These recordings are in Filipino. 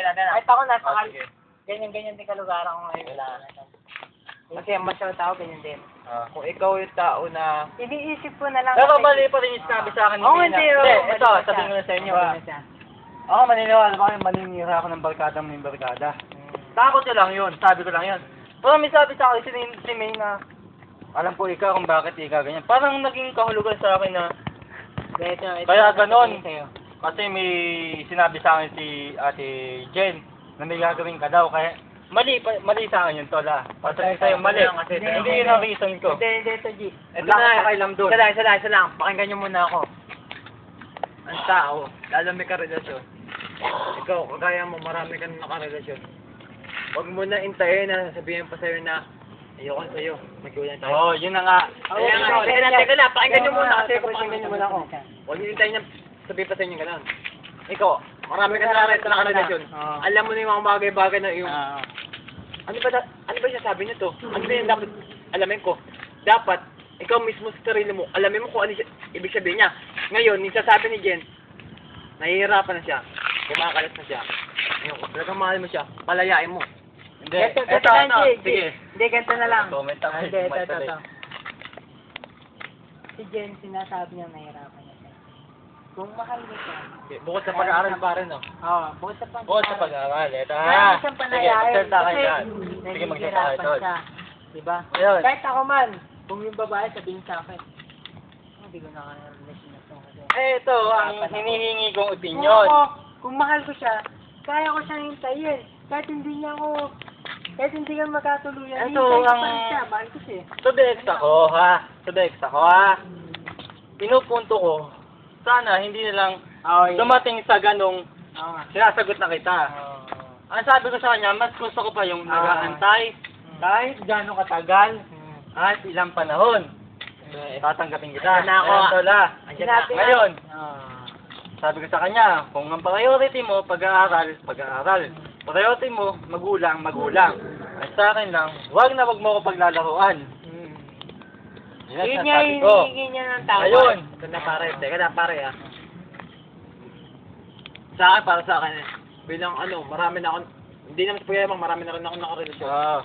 Kahit ako nasa ganyan-ganyan din kalugar ako ngayon. Kasi ang masyado tao, ganyan din. Kung ikaw yung tao na... Iniisip ko na lang. Pero mali pa rin yung sinabi sa akin. Hindi. Ito, sabihin ko na sa inyo. Ako maniniwala ba kayo maninira ako ng barkada mo yung barkada? Takot ko lang yun, sabi ko lang yun. Pero may sabi sa akin si May na, alam ko ikaw kung bakit ikaw ganyan. Parang naging kahulugan sa akin na, kaya ganon. Kasi may sinabi sa akin si Ate Jen na may gagawin ka daw. Kaya mali sa akin yun, Tol. Pasabi sa'yo mali. Hindi yun ang reason ko. Hindi, ito, G. Ito na, pakailam doon. Isa lang. Pakinggan nyo muna ako. Ang tao, lalo may karelasyon. Ikaw, kagaya mo, marami ka na nakarelasyon. Huwag mo na intayin na sabihin pa sa'yo na ayoko na sa'yo, magkulang tayo. Oo, yun na nga. Teka na, pakinggan nyo muna kasi kung pakinggan nyo muna ako. Huwag nyo intayin na sabihin pa sa inyo gano'n. Ikaw, marami ka na nakarelasyon. Alam mo na yung mga bagay-bagay na yung... Ano ba yung sabi niyo to? Ano ba yung dapat alamin ko? Dapat, ikaw mismo sa sarili mo, alamin mo kung ano ibig sabihin niya. Ngayon, yung sasabi ni Jen, nahihirapan na siya, kumakalat na siya. Ngayon, kung talagang mahal mo siya, palayain mo. Hindi, Ito, sige. Hindi, ganito na lang. Comment ako. Ito. Si Jen, sinasabi niya nahihirapan niya siya. Kung mahal mo siya. Bukod sa pag-aaral pa rin, no? Oo, bukod sa pag-aaral. Bukod sa pag-aaral, ito Kaya mo siyang palayain. Magsalita kayo Kasi dyan. Sige, magsalita kayo nahihirapan doon. siya. Diba? Ayun. Kahit ako man, kung yung babae sabihin sa akin, hindi ko naka-relation na ito. Ito, ang hinihingi kong opinion. Kung mahal ko siya, kaya ko siyang hintayin. Kahit hindi ka magkatuluyan, Ito hintayin ko ang... pa rin siya. Mahal ko siya. To the ex ako, ha? Pinupunto ko, sana hindi na lang dumating sa ganong sinasagot na kita. Ang sabi ko sa kanya, mas gusto ko pa yung nag-aantay kahit gano'ng katagal at ilang panahon. Tatanggapin kita. Ngayon, sabi ko sa kanya, kung ang priority mo, pag-aaral. Priority mo, magulang. At sa akin lang, wag mo ko paglalaruan. Yun niya, hinihingi niya ng tawad. Ayun. Teka na pare, ha. Sa akin, para sa akin, bilang marami na ako, hindi naman sa pagkayamang, marami na rin ako nakarelasyon.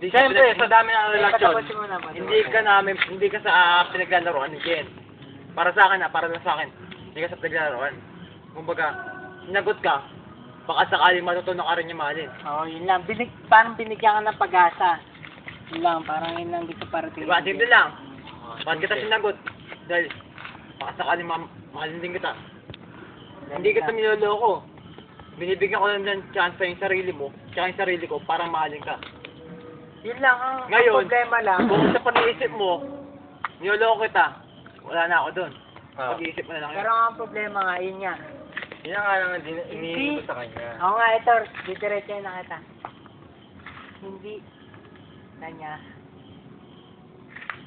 Siyempre, sa dami ng relasyon, hindi ka sa pinaglalaroan ni Jen. Para sa akin, para sa akin, hindi ka sa pinaglalaroan. Kumbaga, sinagot ka, baka sakaling matutunan ka rin niya mahalin. Yun lang. Parang binigyan ka ng pag-asa. Yun lang, parang yun lang gusto para tingin. Diba, simple lang. Bakit kita sinagot? Dahil, baka sakaling mahalin din kita. Hindi kita niloloko. Binibigyan ko lang ng chance sa yung sarili mo, tsaka yung sarili ko, para mahalin ka. Yun lang ang Ngayon, problema lang. Kung sa pag-iisip mo, niloloko kita, wala na ako doon. Pag-iisip mo na lang yun. Pero ang problema nga, yun nga. Yun nga lang ang iniisip ko sa kanya. Oo nga, ito, didiretso na kita. Hindi kanya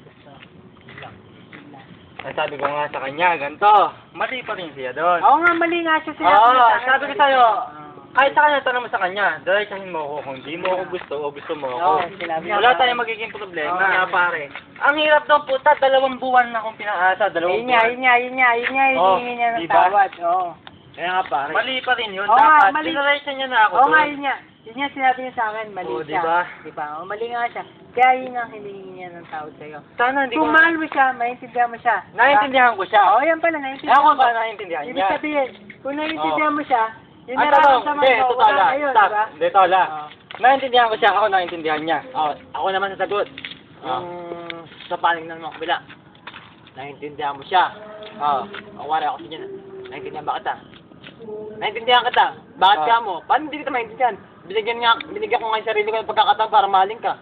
gusto. Yun lang. Ay, sabi ko nga sa kanya, ganito, mali pa rin siya doon. Oo nga, mali nga siya Sabi ko sa'yo, kahit sa kanya, tanong mo sa kanya, diretsahin mo ako kung di mo ako gusto o gusto mo ako. Wala tayong magiging problema. Kaya pare, ang hirap daw puta, 2 buwan na akong pinaasa, 2 buwan. Yun nga, hinihingi niya ng tawad. Oo. Kaya nga pare. Mali pa rin yun, Oo nga, dapat. mali. Diniretsa niya na ako. Oo nga, yun nga. Yun nga sinabi niya sa akin, mali siya. Diba? Oo, mali nga siya. Kaya yun ang hinihingi niya ng tawad sa'yo. Sana hindi Kung mahal mo siya, maintindihan mo siya. Naiintindihan ko siya. Oo, yan pala, naiintindihan Ako mo. ba naiintindihan niya? Ibig sabihin, kung naiintindihan mo siya, yun Ang nararamdaman mo, wala kayo, stop. diba? Hindi, Tola. Naiintindihan ko siya, ako naiintindihan niya. Ako naman sasagot. Yung sa panig ng mga kabila. Naiintindihan mo siya. Awari ako sa niya. Naiintindihan ba kita? Naiintindihan kita. Bakit ka mo? Paano hindi kita maintindihan? Binigyan ko nga yung sarili ko ng pagkakataon para mahalin ka.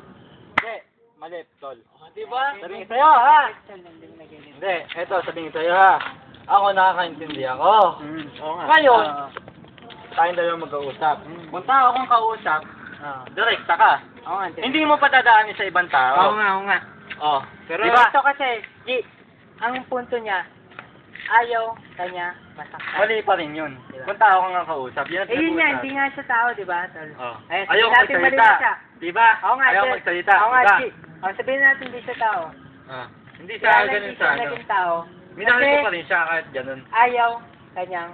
Hindi. Mali, Tol. Diba? Sabihin sa'yo, ha? Hindi. Eto, sabihin sa'yo, ha? Ako nakakaintindi ako. Ngayon, tayong dalawang mag-uusap. Kung tao akong kausap, direkta ka. Hindi mo patadaanin sa ibang tao. Oo nga. Pero Diba? Ito kasi, ang punto niya, ayaw kanya masaktan. mali pa rin yun. Kung tao kang kausap, yun ang Yun nga, hindi nga siya tao, diba? Ayaw magsalita. Diba? Oo nga, Ayaw magsalita. Oo nga, Diba? sabihin natin hindi siya tao. Hindi Kaya siya lang ganun hindi sa siya ano. naging tao. Minahal ko Kasi pa rin siya kahit ganun. ayaw kanyang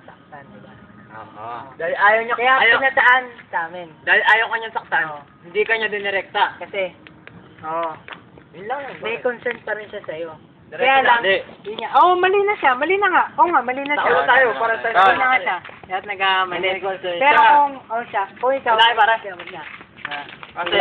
saktan, diba? Oo. Dahil ayaw niya, Kaya ayaw, pinataan sa amin. dahil ayaw ka niyang saktan, Oo. hindi ka niya dinirekta. Kasi, oo, Yun lang. may concern pa rin siya sa'yo. Direkta Kaya na, lang, hindi. yun nga. Oo, mali na siya. Mali na nga. Oo nga, mali na siya. Tao tayo, para tayo. Mali na nga siya. Kaya nagkamali. Mali. Pero kung, siya, kung ikaw, Wala, para. siya. Kasi